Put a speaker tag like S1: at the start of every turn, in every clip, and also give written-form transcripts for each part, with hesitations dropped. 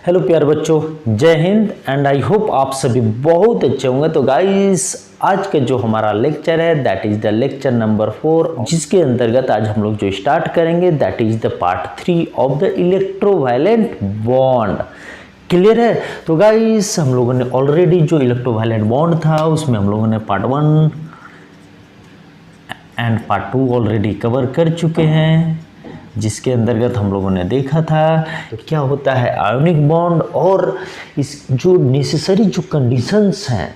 S1: Hello प्यारे बच्चों, जय हिंद एंड आई होप आप सभी बहुत अच्छे होंगे। तो गाइस, आज का जो हमारा लेक्चर है that is the lecture number 4, जिसके अंतर्गत आज हम लोग जो स्टार्ट करेंगे that is the part 3 of the electrovalent bond. Clear है? तो गाइस, हम लोगों ने ऑलरेडी जो इलेक्ट्रोवायलेंट बॉन्ड था उसमें हम लोगों ने part 1 and part 2 already cover कर चुके हैं, जिसके अंतर्गत हम लोगों ने देखा था तो क्या होता है आयोनिक बॉन्ड और इस जो नेसेसरी जो कंडीशंस हैं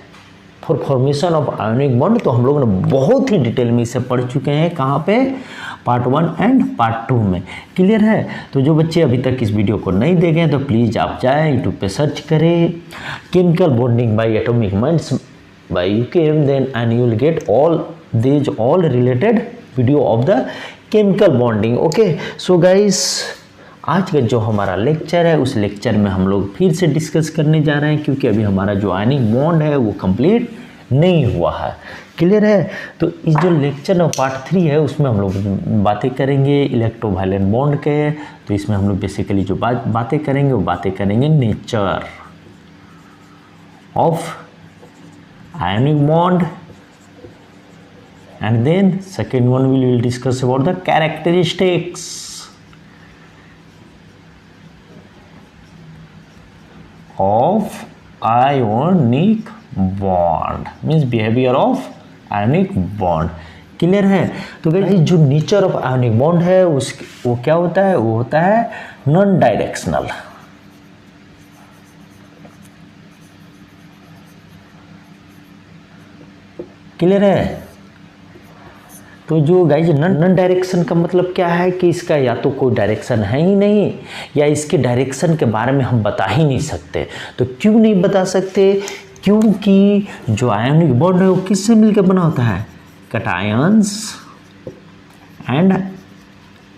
S1: for formation of ionic bond, तो हम लोगों ने बहुत ही डिटेल में इसे पढ़ चुके हैं। कहाँ पे? पार्ट 1 एंड पार्ट 2 में। क्लियर है? तो जो बच्चे अभी तक इस वीडियो को नहीं देखे हैं तो प्लीज़ आप जाएँ यूट्यूब पे सर्च करें chemical bonding by atomic moments by UKM, then and you will get all related video of the chemical bonding. Okay, so guys, आज का जो हमारा लेक्चर है उस लेक्चर में हम लोग फिर से डिस्कस करने जा रहे हैं, क्योंकि अभी हमारा जो आयनिक बॉन्ड है वो कंप्लीट नहीं हुआ है। क्लियर है? तो इस जो लेक्चर में पार्ट 3 है उसमें हम लोग बातें करेंगे इलेक्ट्रोवायलेंट बॉन्ड के। तो इसमें हम लोग बेसिकली जो बातें करेंगे वो बातें करेंगे nature of ionic bond, and then second one we will discuss about the characteristics of ionic bond, means behavior of ionic bond। Clear है? तो गाइस, जो नेचर ऑफ आयोनिक बॉन्ड है वो क्या होता है? वो होता है नॉन डायरेक्शनल। क्लियर है? तो जो गाइज नॉन डायरेक्शन का मतलब क्या है कि इसका या तो कोई डायरेक्शन है ही नहीं या इसके डायरेक्शन के बारे में हम बता ही नहीं सकते। तो क्यों नहीं बता सकते? क्योंकि जो आयोनिक बॉन्ड है वो किससे मिलकर बना होता है? कैटायंस एंड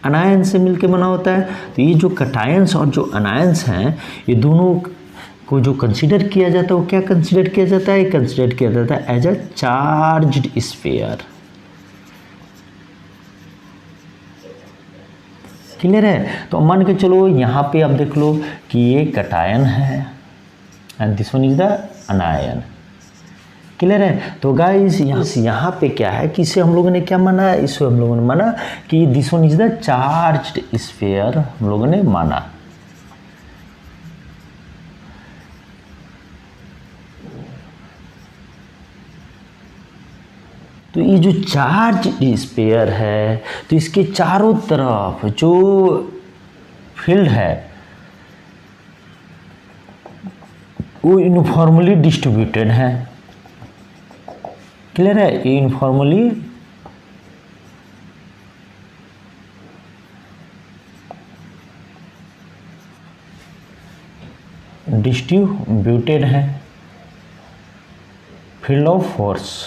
S1: अनायंस से मिलकर बना होता है। तो ये जो कैटायंस और जो अनायंस हैं ये दोनों को जो कंसीडर किया जाता है वो क्या कंसीडर किया जाता है? कंसीडर किया जाता है as a charged sphere. Clear है? तो मान के चलो यहाँ पे आप देख लो कि ये कैटायन है and this one is the अनायन। Clear है? तो गाइस, यहाँ पे क्या है कि इसे हम लोगों ने क्या माना? इसे हम लोगों ने माना कि this one is the charged sphere, हम लोगों ने माना। तो ये जो चार्ज स्फीयर है तो इसके चारों तरफ जो फील्ड है वो यूनिफॉर्मली डिस्ट्रीब्यूटेड है। क्लियर है? ये यूनिफॉर्मली डिस्ट्रीब्यूटेड है फील्ड ऑफ फोर्स।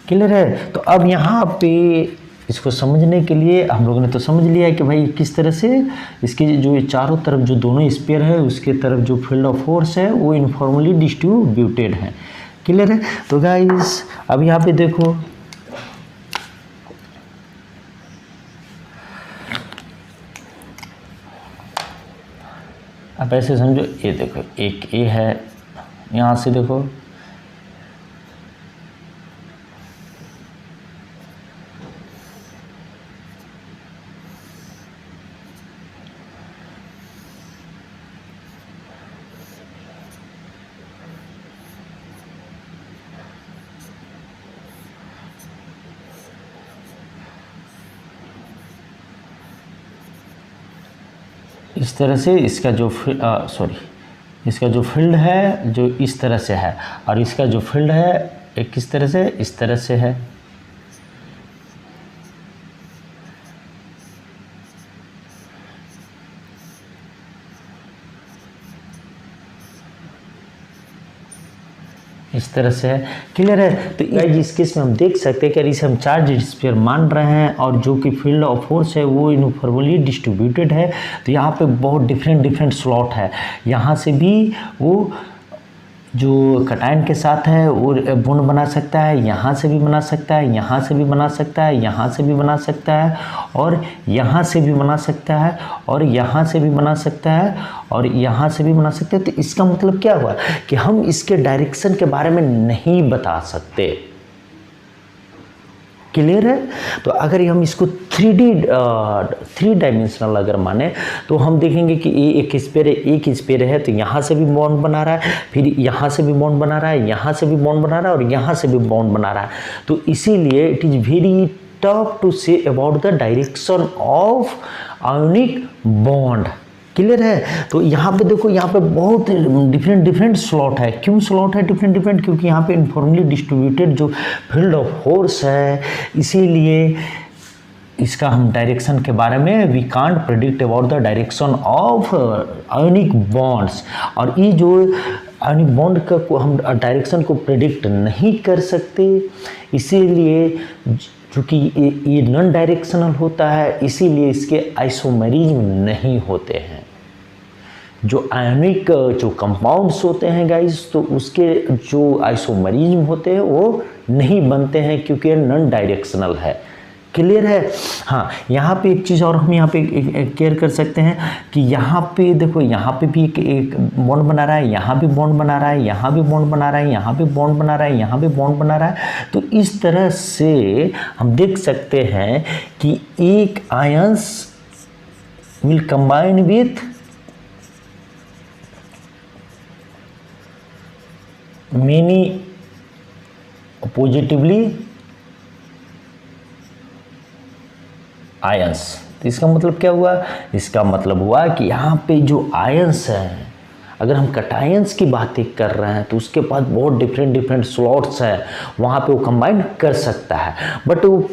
S1: क्लियर है? तो अब यहाँ पे इसको समझने के लिए हम लोगों ने तो समझ लिया है कि भाई किस तरह से इसके जो चारों तरफ जो दोनों स्फीयर है उसके तरफ जो फील्ड ऑफ फोर्स है वो यूनिफॉर्मली डिस्ट्रीब्यूटेड है। क्लियर है? तो गाइस, अब यहाँ पे देखो अब ऐसे समझो, ये देखो एक ए है, यहाँ से देखो इस तरह से इसका जो इसका जो फील्ड है जो इस तरह से है और इसका जो फील्ड है एक किस तरह से? इस तरह से है। इस तरह से है। क्लियर है? तो इस केस में हम देख सकते हैं कि इसे हम चार्ज स्फीयर मान रहे हैं और जो कि फील्ड ऑफ फोर्स है वो यूनिफॉर्मली डिस्ट्रीब्यूटेड है। तो यहाँ पे बहुत डिफरेंट स्लॉट है, यहाँ से भी वो जो कटायन के साथ है वो बॉन्ड बना सकता है, यहाँ से भी बना सकता है, यहाँ से भी बना सकता है, यहाँ से भी बना सकता है, और यहाँ से भी बना सकता है, और यहाँ से भी बना सकता है, और यहाँ से भी बना सकते हैं। तो इसका मतलब क्या हुआ कि हम इसके डायरेक्शन के बारे में नहीं बता सकते। क्लियर है? तो अगर हम इसको थ्री डायमेंशनल अगर माने तो हम देखेंगे कि ये एक स्पेयर है, तो यहाँ से भी बॉन्ड बना रहा है, फिर यहाँ से भी बॉन्ड बना रहा है, यहाँ से भी बॉन्ड बना रहा है, और यहाँ से भी बॉन्ड बना रहा है। तो इसीलिए it is very tough to say about the direction of ionic bond. Clear है? तो यहाँ पे देखो, यहाँ पे बहुत डिफरेंट स्लॉट है। क्यों स्लॉट है डिफरेंट? क्योंकि यहाँ पे इनफॉर्मली डिस्ट्रीब्यूटेड जो फील्ड ऑफ फोर्स है, इसीलिए इसका हम डायरेक्शन के बारे में we can't predict about the direction of ionic bonds. और ये जो आयोनिक बॉन्ड का को हम डायरेक्शन को प्रेडिक्ट नहीं कर सकते, इसीलिए चूँकि ये नॉन डायरेक्शनल होता है, इसीलिए इसके आइसोमेरिज्म नहीं होते हैं। जो आयोनिक जो कंपाउंड्स होते हैं गाइस, तो उसके जो आइसोमेरिज्म होते हैं वो नहीं बनते हैं, क्योंकि नॉन डायरेक्शनल है। क्लियर है? हाँ, यहाँ पे एक चीज़ और हम यहाँ पे केयर कर सकते हैं कि यहाँ पे देखो, यहाँ पे भी एक बॉन्ड बना रहा है, यहाँ भी बॉन्ड बना रहा है, यहाँ भी बॉन्ड बना रहा है, यहाँ भी बॉन्ड बना रहा है, यहाँ भी बॉन्ड बना रहा है। तो इस तरह से हम देख सकते हैं कि एक ions will combine with many positively ions. तो इसका मतलब क्या हुआ? इसका मतलब हुआ कि यहाँ पे जो आयंस हैं, अगर हम कटायंस की बातें कर रहे हैं तो उसके पास बहुत डिफरेंट स्लॉट्स हैं, वहाँ पे वो कंबाइन कर सकता है। बट वो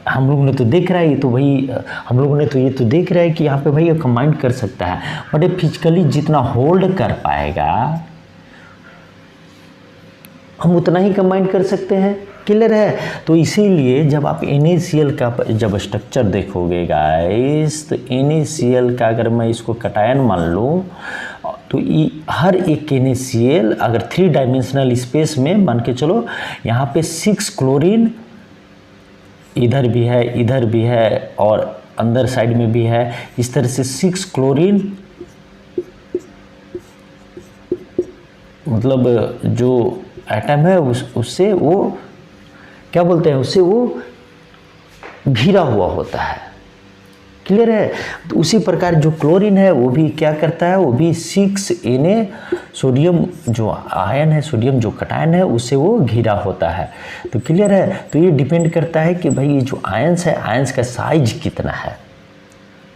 S1: हम लोगों ने तो देख रहा है, ये तो भाई हम लोगों ने तो ये तो देख रहा है कि यहाँ पे भाई ये कंबाइन कर सकता है, बट ये फिजिकली जितना होल्ड कर पाएगा हम उतना ही कंबाइन कर सकते हैं। क्लियर है? तो इसीलिए जब आप NaCl का जब स्ट्रक्चर देखोगे गाइस, तो NaCl का अगर मैं इसको कटायन मान लूँ, तो हर एक NaCl अगर 3 डायमेंशनल स्पेस में मान के चलो, यहाँ पे 6 क्लोरीन इधर भी है, इधर भी है, और अंदर साइड में भी है, इस तरह से 6 क्लोरीन, मतलब जो एटम है उससे वो क्या बोलते हैं, उससे वो घिरा हुआ होता है। क्लियर है? तो उसी प्रकार जो क्लोरीन है वो भी क्या करता है, वो भी 6Na सोडियम जो आयन है, सोडियम जो कटायन है, उससे वो घिरा होता है। तो क्लियर है? तो ये डिपेंड करता है कि भाई ये जो आयंस है, आयंस का साइज कितना है।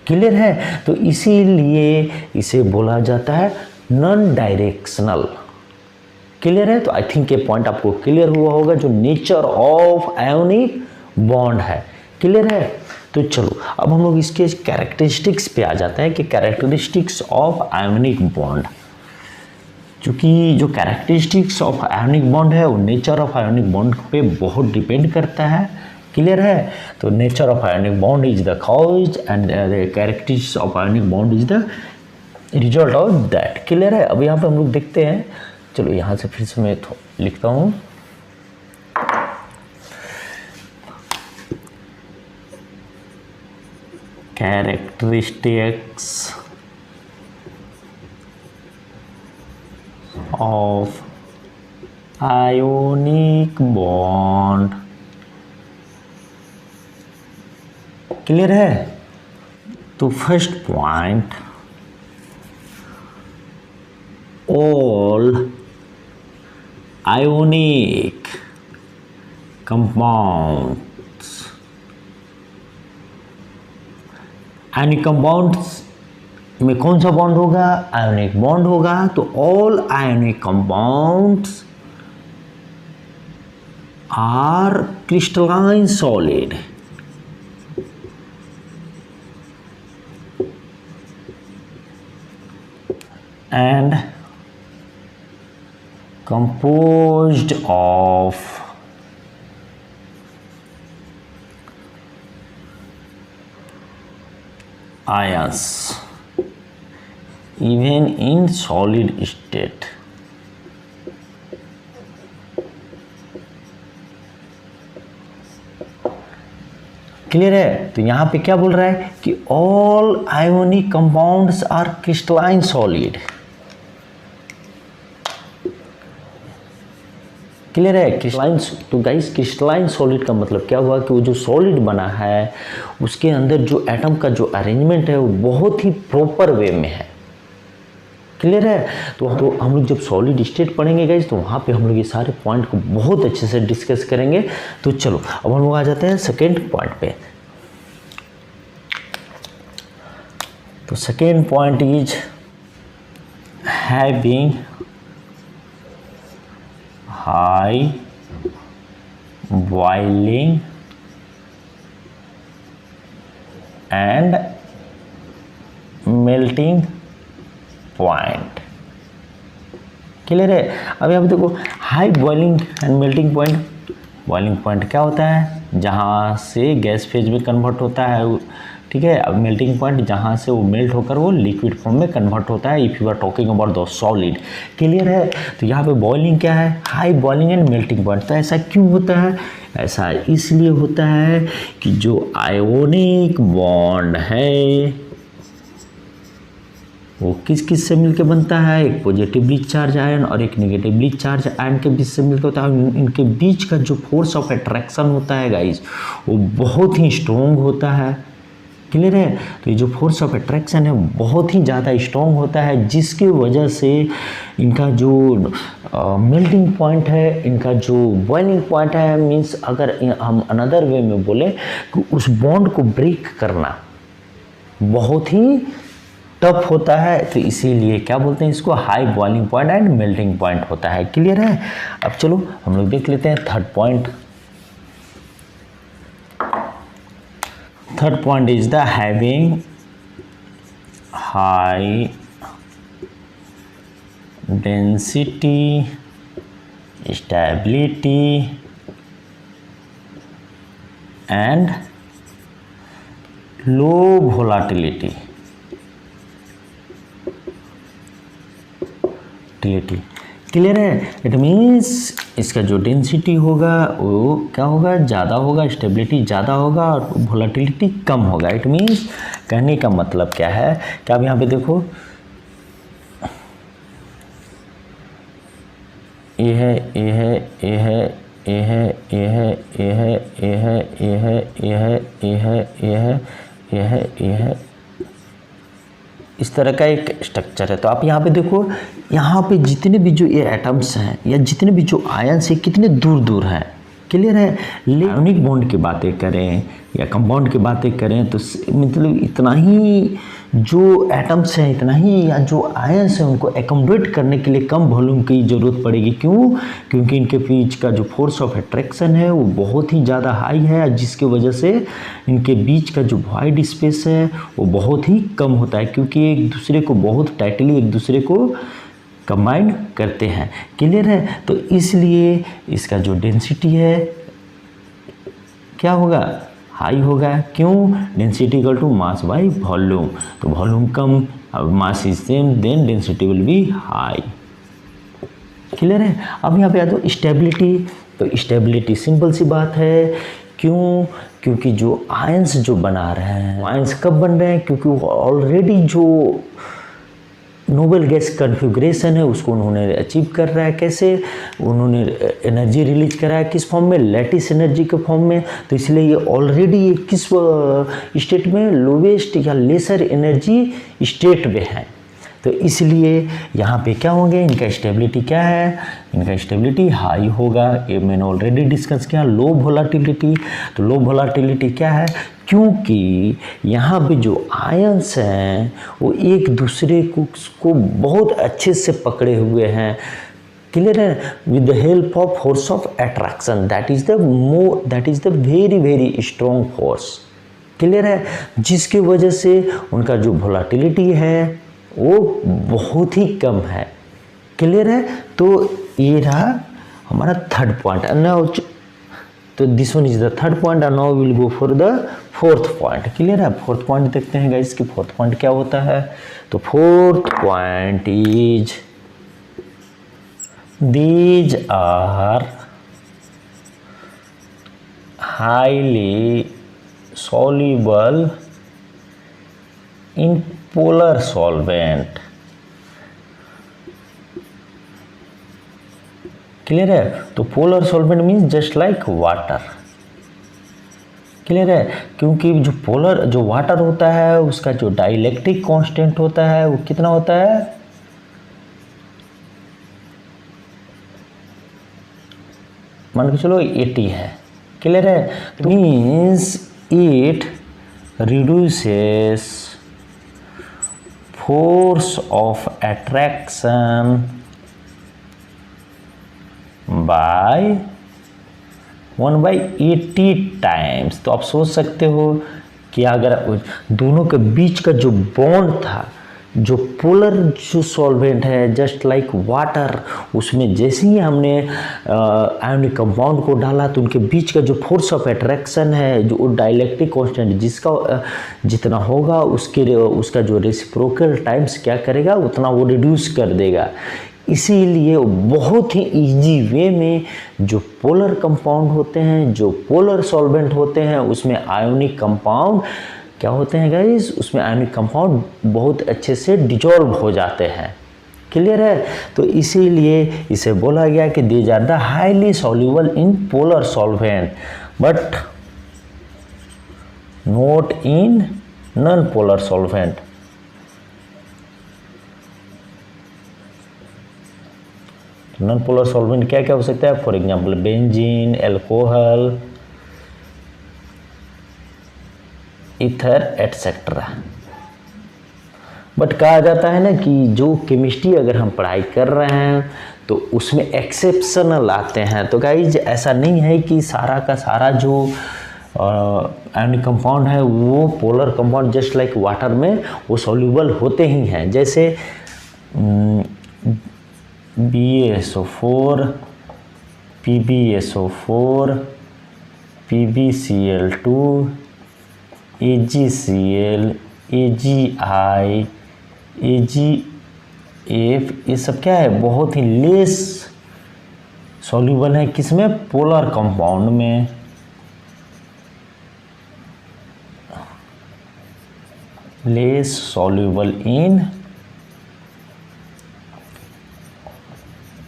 S1: क्लियर है? तो इसीलिए इसे बोला जाता है नॉन डायरेक्शनल। क्लियर है? तो आई थिंक ये पॉइंट आपको क्लियर हुआ होगा, जो नेचर ऑफ आयोनिक बॉन्ड है। क्लियर है? तो चलो अब हम लोग इसके कैरेक्टरिस्टिक्स पे आ जाते हैं कि कैरेक्टरिस्टिक्स ऑफ आयोनिक बॉन्ड। क्योंकि जो कैरेक्टरिस्टिक्स ऑफ आयोनिक बॉन्ड है वो नेचर ऑफ आयोनिक बॉन्ड पे बहुत डिपेंड करता है। क्लियर है? तो nature of ionic bond is the cause and the characteristics of ionic bond is the result of that. Clear है? अब यहाँ पे हम लोग देखते हैं, चलो यहाँ से फिर से मैं लिखता हूँ। Characteristics of ionic bond. Clear है? तो first point, all ionic compounds, ionic compounds में कौन सा बॉन्ड होगा? आयोनिक बॉन्ड होगा। तो all ionic compounds are crystalline solid and composed of ions even in solid state। Clear है? तो यहाँ पे क्या बोल रहा है कि all ionic compounds are crystalline solid. Clear है? क्रिस्टलाइन, तो गाइस क्रिस्टलाइन सॉलिड का मतलब क्या हुआ कि वो जो सॉलिड बना है उसके अंदर जो एटम का जो अरेंजमेंट है वो बहुत ही प्रॉपर वे में है। क्लियर है? तो हम लोग जब सॉलिड स्टेट पढ़ेंगे गाइस तो वहाँ पे हम लोग ये सारे पॉइंट को बहुत अच्छे से डिस्कस करेंगे। तो चलो अब हम लोग आ जाते हैं सेकेंड पॉइंट पे। तो second point is having high boiling and melting point. Clear है? अब यहाँ पे देखो high boiling and melting point. Boiling point क्या होता है? जहाँ से गैस फेज में कन्वर्ट होता है, ठीक है। अब मेल्टिंग पॉइंट जहाँ से वो मेल्ट होकर वो लिक्विड फॉर्म में कन्वर्ट होता है, if you are talking about the solid. Clear है? तो यहाँ पे बॉइलिंग क्या है? High boiling and melting point. तो ऐसा क्यों होता है? ऐसा इसलिए होता है कि जो आयोनिक बॉन्ड है वो किस किस से मिलकर बनता है? एक पॉजिटिवली चार्ज आयन और एक नेगेटिवली चार्ज आयन के बीच से मिलकर होता है। इनके बीच का जो फोर्स ऑफ अट्रैक्शन होता है गाइस वो बहुत ही स्ट्रॉन्ग होता है। क्लियर है? तो ये जो फोर्स ऑफ अट्रैक्शन है बहुत ही ज़्यादा स्ट्रॉन्ग होता है, जिसकी वजह से इनका जो मेल्टिंग पॉइंट है, इनका जो बॉइलिंग पॉइंट है, मीन्स अगर हम अनदर वे में बोले कि उस बॉन्ड को ब्रेक करना बहुत ही टफ होता है। तो इसीलिए क्या बोलते हैं इसको? High boiling point and melting point होता है। क्लियर है? अब चलो हम लोग देख लेते हैं third point. Third point is the having high density stability and low volatility. Clear है? इट मीन्स इसका जो डेंसिटी होगा वो क्या होगा? ज़्यादा होगा, स्टेबिलिटी ज़्यादा होगा और वोलाटिलिटी कम होगा। इट मीन्स कहने का मतलब क्या है कि आप यहाँ पे देखो, ये है, ये है, ये है, ये है, ये है, ये है, ये है, ये है, ये है, ये है, ये है, ये है, ये है, इस तरह का एक स्ट्रक्चर है। तो आप यहाँ पे देखो, यहाँ पे जितने भी जो ये एटम्स हैं या जितने भी जो आयन्स हैं कितने दूर दूर हैं। क्लियर है? आयोनिक बॉन्ड की बातें करें या कंपाउंड की बातें करें तो मतलब इतना ही जो एटम्स हैं, इतना ही या जो आयन्स हैं उनको एकोमोडेट करने के लिए कम वॉल्यूम की ज़रूरत पड़ेगी। क्यों? क्योंकि इनके बीच का जो फोर्स ऑफ अट्रैक्शन है वो बहुत ही ज़्यादा हाई है, जिसकी वजह से इनके बीच का जो वॉइड स्पेस है वो बहुत ही कम होता है, क्योंकि एक दूसरे को बहुत टाइटली एक दूसरे को कंबाइन करते हैं। क्लियर है? तो इसलिए इसका जो डेंसिटी है क्या होगा? हाई होगा। क्यों? Density equal to mass by volume. तो वॉल्यूम कम, अब mass is same, then density will be high. Clear है? अब यहाँ पे आ जाओ स्टेबिलिटी। तो स्टेबिलिटी सिंपल सी बात है। क्यों? क्योंकि जो आयंस जो बना रहे हैं, आयंस कब बन रहे हैं? क्योंकि वो ऑलरेडी जो नोबल गैस कन्फिग्रेशन है उसको उन्होंने अचीव कर रहा है। कैसे? उन्होंने एनर्जी रिलीज करा है, किस फॉर्म में? लैटिस एनर्जी के फॉर्म में। तो इसलिए ये ऑलरेडी किस स्टेट में? लोवेस्ट या लेसर एनर्जी स्टेट में है। तो इसलिए यहाँ पे क्या होंगे? इनका स्टेबिलिटी क्या है? इनका स्टेबिलिटी हाई होगा। ये मैंने ऑलरेडी डिस्कस किया। लो वोलाटिलिटी, तो लो वोलाटिलिटी क्या है? क्योंकि यहाँ पे जो आयंस हैं वो एक दूसरे को बहुत अच्छे से पकड़े हुए हैं। क्लियर है? With the help of force of attraction, that is the very very strong force. Clear है? जिसकी वजह से उनका जो वोलाटिलिटी है वो बहुत ही कम है। क्लियर है? तो ये रहा हमारा थर्ड पॉइंट। नाउ तो this one is the third point and now will go for the fourth point. Clear है? फोर्थ पॉइंट देखते हैं गाइस कि फोर्थ पॉइंट क्या होता है। तो fourth point is these are highly soluble in polar solvent। Clear है? तो polar solvent means just like water. Clear है? क्योंकि जो वाटर होता है उसका जो डाइलेक्ट्रिक कांस्टेंट होता है वो कितना होता है? मान के चलो 80 है। क्लियर है? Means it reduces force of attraction by 1/80 times. तो आप सोच सकते हो कि अगर दोनों के बीच का जो बॉन्ड था, जो पोलर जो सॉल्वेंट है जस्ट लाइक वाटर, उसमें जैसे ही हमने आयोनिक कंपाउंड को डाला तो उनके बीच का जो फोर्स ऑफ अट्रैक्शन है, जो डाइलेक्ट्रिक कांस्टेंट जिसका जितना होगा उसका जो रेसिप्रोकल टाइम्स क्या करेगा, उतना वो रिड्यूस कर देगा। इसीलिए बहुत ही इजी वे में जो पोलर कंपाउंड होते हैं, जो पोलर सॉल्वेंट होते हैं, उसमें आयोनिक कंपाउंड क्या होते हैं गाइस, उसमें आयोनिक कंपाउंड बहुत अच्छे से डिजॉल्व हो जाते हैं। क्लियर है? तो इसीलिए इसे बोला गया कि these are the highly soluble in polar solvent but not in non polar solvent. Non polar solvent क्या क्या हो सकता है? For example benzene, alcohol, ether etcetera. But कहा जाता है ना कि जो केमिस्ट्री अगर हम पढ़ाई कर रहे हैं तो उसमें एक्सेप्शनल आते हैं। तो गाइज ऐसा नहीं है कि सारा का सारा जो आयोनिक कंपाउंड है वो polar compound just like water में वो सॉल्युबल होते ही हैं। जैसे BaSO4, PbSO4, PbCl2, AgCl, AgI, AgF, ये सब क्या है? बहुत ही लेस सॉल्युबल है किसमें? पोलर कंपाउंड में। Less soluble in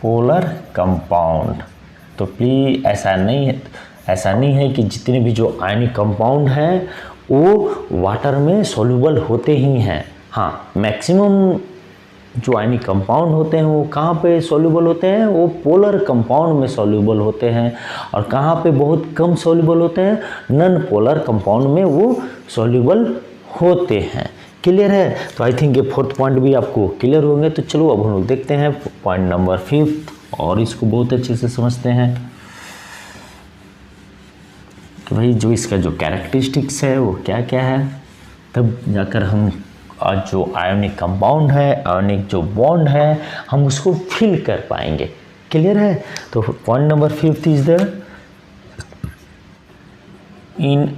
S1: polar compound. तो प्लीज ऐसा नहीं है कि जितने भी जो आयनिक कंपाउंड हैं वो वाटर में सॉल्युबल होते ही हैं। हाँ, मैक्सिमम जो आयनिक कंपाउंड होते हैं वो कहाँ पे सॉल्युबल होते हैं? वो पोलर कंपाउंड में सॉल्युबल होते हैं। और कहाँ पे बहुत कम सॉल्युबल होते हैं? नॉन पोलर कंपाउंड में वो सॉल्युबल होते हैं। क्लियर है? तो आई थिंक ये फोर्थ पॉइंट भी आपको क्लियर होंगे। तो चलो अब हम लोग देखते हैं पॉइंट नंबर 5 और इसको बहुत अच्छे से समझते हैं कि भाई जो इसका जो कैरेक्टरिस्टिक्स है वो क्या क्या है, तब जाकर हम जो आयोनिक कंपाउंड है, आयोनिक जो बॉन्ड है, हम उसको फिल कर पाएंगे। क्लियर है? तो point number 5 is the in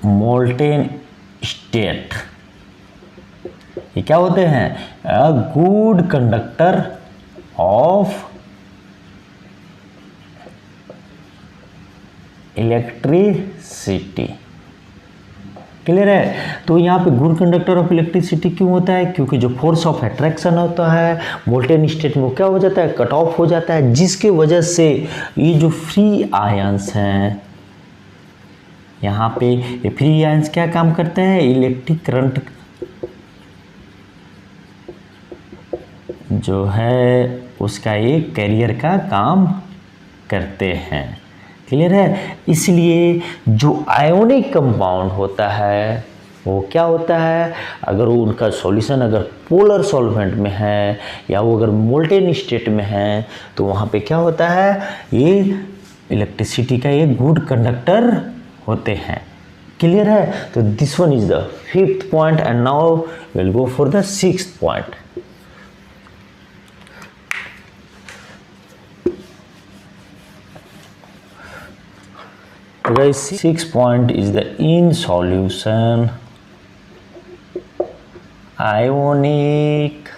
S1: molten state. ये क्या होते हैं? A good conductor of electricity. Clear है? तो यहाँ पे गुड कंडक्टर ऑफ इलेक्ट्रिसिटी क्यों होता है? क्योंकि जो फोर्स ऑफ अट्रैक्शन होता है मोल्टेन स्टेट में क्या हो जाता है? कट ऑफ हो जाता है, जिसके वजह से ये जो फ्री आयंस हैं यहाँ पे, ये फ्री आयंस क्या काम करते हैं? इलेक्ट्रिक करंट जो है उसका एक कैरियर का काम करते हैं। क्लियर है? इसलिए जो आयोनिक कंपाउंड होता है वो क्या होता है? अगर वो उनका सॉल्यूशन अगर पोलर सॉल्वेंट में है या वो अगर मोल्टेन स्टेट में है तो वहाँ पे क्या होता है? ये इलेक्ट्रिसिटी का एक गुड कंडक्टर होते हैं। क्लियर है? तो this one is the 5th point and now will go for the 6th point. Guys, 6th point is the in solution ionic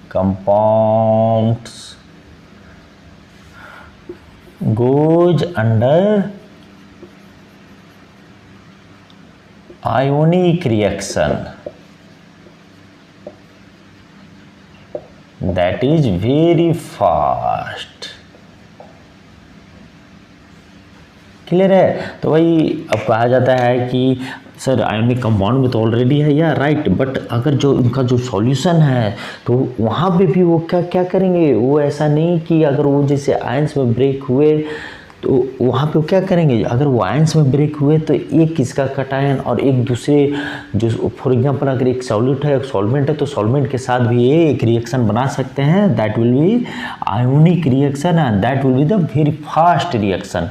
S1: compounds goes under ionic reaction that is very fast। Clear है। तो भाई अब कहा जाता है कि sir ionic compound में तो ऑलरेडी है, या राइट, बट अगर जो उनका जो सॉल्यूशन है तो वहाँ पे भी वो क्या क्या करेंगे, वो ऐसा नहीं कि अगर वो जैसे आयंस में ब्रेक हुए तो वहाँ पे वो क्या करेंगे, अगर वो आयंस में ब्रेक हुए तो एक इसका कटायन और एक दूसरे जो फॉर एग्जांपल अगर एक सॉल्यूट है एक सॉल्वेंट है तो सॉल्वेंट के साथ भी ये एक रिएक्शन बना सकते हैं, that will be ionic reaction and that will be the very fast reaction.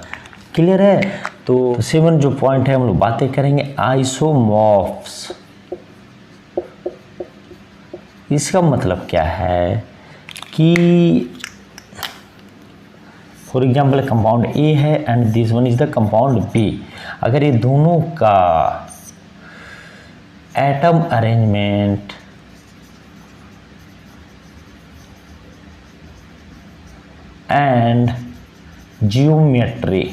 S1: Clear है। तो 7 जो पॉइंट है हम लोग बातें करेंगे आइसोमॉर्फ्स। इसका मतलब क्या है कि फॉर एग्जाम्पल कंपाउंड ए है and this one is the compound B. अगर ये दोनों का एटम अरेंजमेंट एंड जियोमेट्री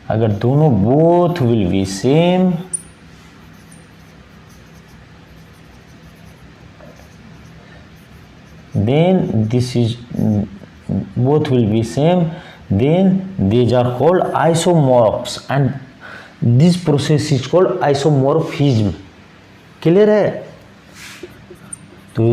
S1: अगर दोनों both will be same then this is both will be same, then these are called isomorphs and this process is called isomorphism। Clear है। तो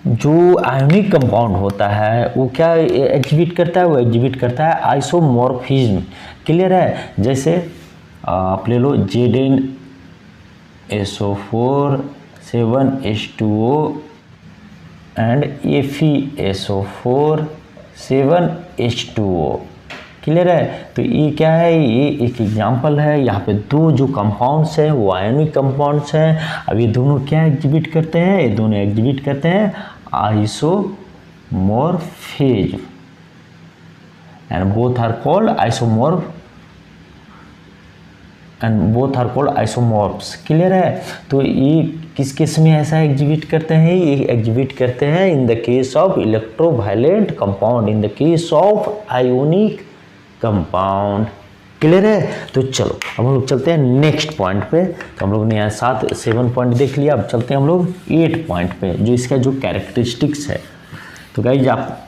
S1: जो ionic compound होता है वो क्या एग्जिबिट करता है, वो एग्जिबिट करता है आइसोमॉर्फिज्म। क्लियर है। जैसे आप ले लो ZnSO4 7H2O and FeSO4 7H2O। Clear है। तो ये क्या है, ये एक एग्जांपल है। यहाँ पे दो जो कंपाउंड्स हैं वो आयोनिक कंपाउंड्स हैं। अब ये दोनों क्या एग्जिबिट करते हैं, ये दोनों एग्जिबिट करते हैं isomorphism and both are called isomorphs. Clear है। तो ये किस केस में ऐसा एग्जिबिट करते हैं, ये एग्जिबिट करते हैं in the case of electrovalent compound, in the case of ionic compound. Clear है। तो चलो अब हम लोग चलते हैं नेक्स्ट पॉइंट पे। तो हम लोग ने यहाँ 7 पॉइंट देख लिया, अब चलते हैं हम लोग 8 पॉइंट पे जो इसका जो कैरेक्टरिस्टिक्स है। तो गाइज आप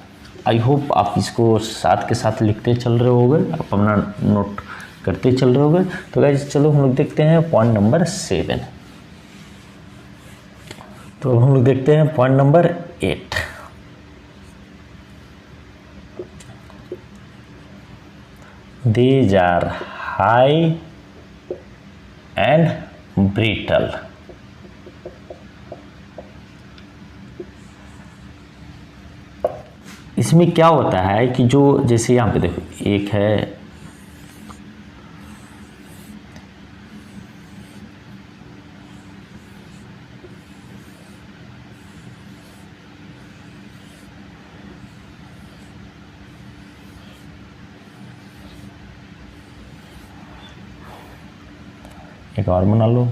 S1: आई होप आप इसको साथ के साथ लिखते चल रहे होगे, आप अपना नोट करते चल रहे होगे। तो गाइज चलो हम लोग देखते हैं पॉइंट नंबर 7। तो हम लोग देखते हैं point number 8। These are high and brittle। इसमें क्या होता है कि जो जैसे यहाँ पे देखो एक है एक और बना लो।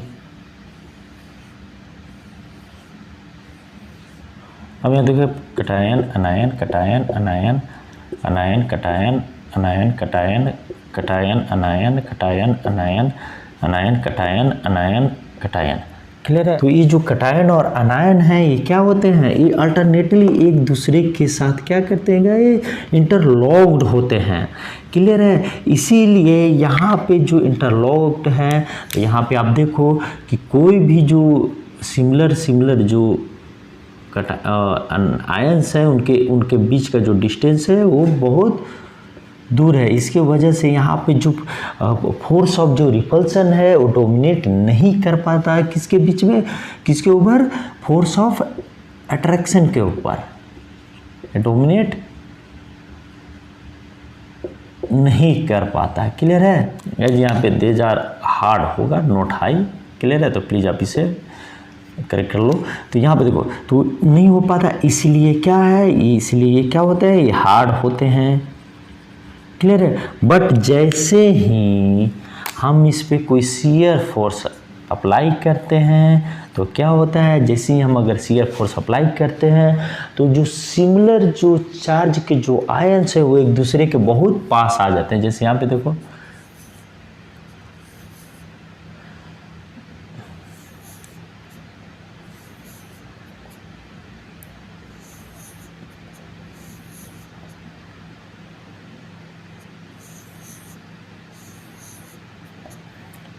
S1: अब यहाँ देखो cation अनायन cation अनायन अनायन cation अनायन cation cation अनायन cation अनायन अनायन cation अनायन cation. Clear है। तो ये जो कटायन और अनायन है ये क्या होते हैं, ये अल्टरनेटली एक दूसरे के साथ क्या करते हैं, ये इंटरलॉक्ड होते हैं। क्लियर है। इसीलिए यहाँ पे जो इंटरलॉक्ड है तो यहाँ पे आप देखो कि कोई भी जो सिमिलर जो आयंस हैं उनके बीच का जो डिस्टेंस है वो बहुत दूर है। इसके वजह से यहाँ पे जो फोर्स ऑफ जो रिपल्सन है वो डोमिनेट नहीं कर पाता है किसके बीच में, किसके ऊपर, फोर्स ऑफ अट्रैक्शन के ऊपर डोमिनेट नहीं कर पाता। क्लियर है। यहाँ पे दे जार हार्ड होगा नोट हाई। क्लियर है। तो प्लीज़ आप इसे करेक्ट कर लो। तो यहाँ पे देखो तो नहीं हो पाता, इसलिए क्या है, इसलिए ये क्या होता है, ये हार्ड होते हैं। क्लियर है। बट जैसे ही हम इस पे कोई शियर फोर्स अप्लाई करते हैं तो क्या होता है, जैसे ही हम अगर शियर फोर्स अप्लाई करते हैं तो जो सिमिलर जो चार्ज के जो आयन्स है वो एक दूसरे के बहुत पास आ जाते हैं। जैसे यहाँ पे देखो,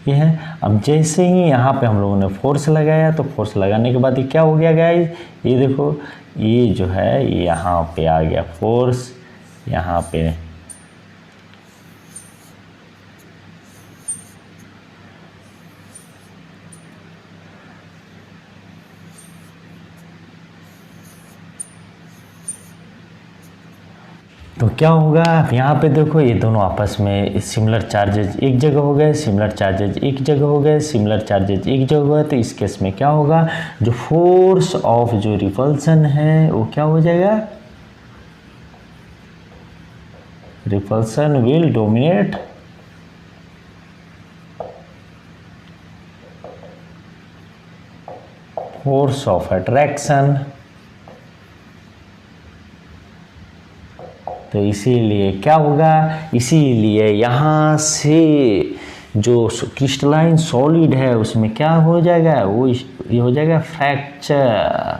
S1: ये है। अब जैसे ही यहाँ पे हम लोगों ने फोर्स लगाया तो फोर्स लगाने के बाद ये क्या हो गया गाइस, ये देखो, ये जो है यहाँ पे आ गया फोर्स, यहाँ पे तो क्या होगा, यहाँ पे देखो ये दोनों आपस में सिमिलर चार्जेज एक जगह हो गए, सिमिलर चार्जेज एक जगह हो गए, सिमिलर चार्जेज एक जगह हो गए। तो इस केस में क्या होगा, जो फोर्स ऑफ जो रिपल्सन है वो क्या हो जाएगा, repulsion will dominate force of attraction. तो इसीलिए क्या होगा, इसीलिए यहाँ से जो क्रिस्टलाइन सॉलिड है उसमें क्या हो जाएगा, वो ये हो जाएगा फ्रैक्चर,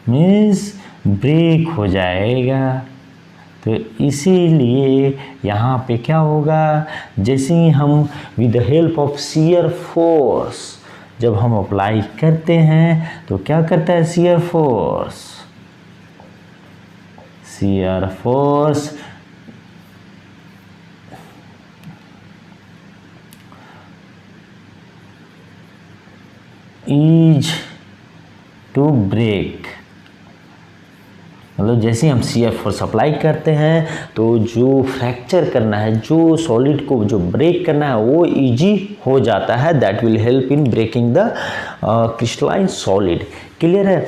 S1: मीन्स ब्रेक हो जाएगा। तो इसीलिए यहाँ पे क्या होगा, जैसे ही हम with the help of shear force जब हम अप्लाई करते हैं तो क्या करता है shear force, shear force is to break, मतलब जैसे हम शियर फोर्स अप्लाई करते हैं तो जो फ्रैक्चर करना है, जो सॉलिड को जो ब्रेक करना है वो इजी हो जाता है। That will help in breaking the crystalline solid. Clear है।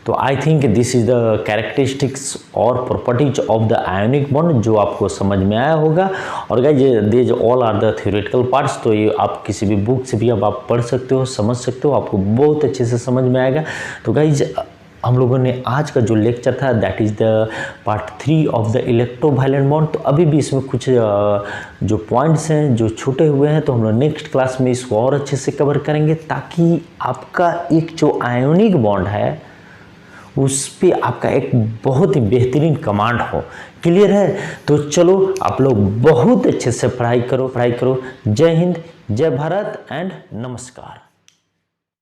S1: तो I think this is the characteristics और properties of the ionic bond जो आपको समझ में आया होगा। और guys these all are the theoretical parts, तो ये आप किसी भी बुक से भी अब आप पढ़ सकते हो, समझ सकते हो, आपको बहुत अच्छे से समझ में आएगा। तो गाइस हम लोगों ने आज का जो लेक्चर था that is the part 3 of the electrovalent bond. तो अभी भी इसमें कुछ जो पॉइंट्स हैं जो छूटे हुए हैं तो हम लोग नेक्स्ट क्लास में इसको और अच्छे से कवर करेंगे, ताकि आपका एक जो आयोनिक बॉन्ड है उस पर आपका एक बहुत ही बेहतरीन कमांड हो। क्लियर है। तो चलो आप लोग बहुत अच्छे से पढ़ाई करो। जय हिंद, जय भारत एंड नमस्कार।